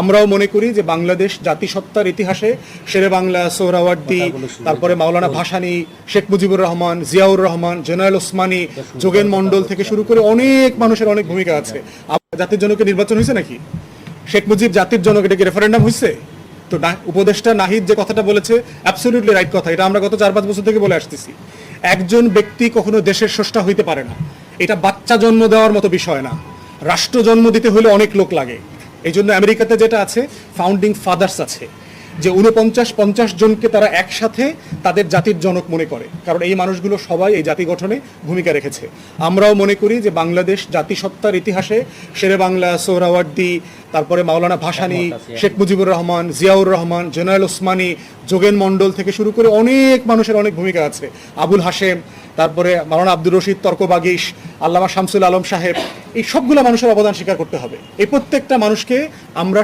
আমরাও মনে করি যে বাংলাদেশ জাতিসত্তার ইতিহাসে শেরে বাংলা, সোহরাওয়ার্দী, তারপরে মাওলানা ভাসানী, শেখ মুজিবুর রহমান, জিয়াউর রহমান, জেনারেল ওসমানী, যোগেন মন্ডল থেকে শুরু করে অনেক মানুষের অনেক ভূমিকা আছে। জাতির জনকে নির্বাচন হয়েছে নাকি? শেখ মুজিব জাতির জনক, এটা কি রেফারেন্ডাম হয়েছে? তো উপদেষ্টা নাহিদ যে কথাটা বলেছে অ্যাবসলিউটলি রাইট কথা। এটা আমরা গত 4-5 বছর থেকে বলে আসতেছি। একজন ব্যক্তি কখনো দেশের স্রষ্টা হইতে পারে না। এটা বাচ্চা জন্ম দেওয়ার মতো বিষয় না। রাষ্ট্র জন্ম দিতে হলে অনেক লোক লাগে। এই জন্য আমেরিকাতে যেটা আছে, ফাউন্ডিং ফাদার্স আছে, যে 49-50 জনকে তারা একসাথে তাদের জাতির জনক মনে করে, কারণ এই মানুষগুলো সবাই এই জাতি গঠনে ভূমিকা রেখেছে। আমরাও মনে করি যে বাংলাদেশ জাতিসত্তার ইতিহাসে শেরে বাংলা, সোহরাওয়ার্দী, তারপরে মাওলানা ভাসানী, শেখ মুজিবুর রহমান, জিয়াউর রহমান, জেনারেল ওসমানী, যোগেন মন্ডল থেকে শুরু করে অনেক মানুষের অনেক ভূমিকা আছে। আবুল হাশেম, তারপরে মাওলানা আব্দুর রশিদ তর্কবাগীশ, আল্লামা শামসুল আলম সাহেব, এই সবগুলো মানুষের অবদান স্বীকার করতে হবে। এই প্রত্যেকটা মানুষকে আমরা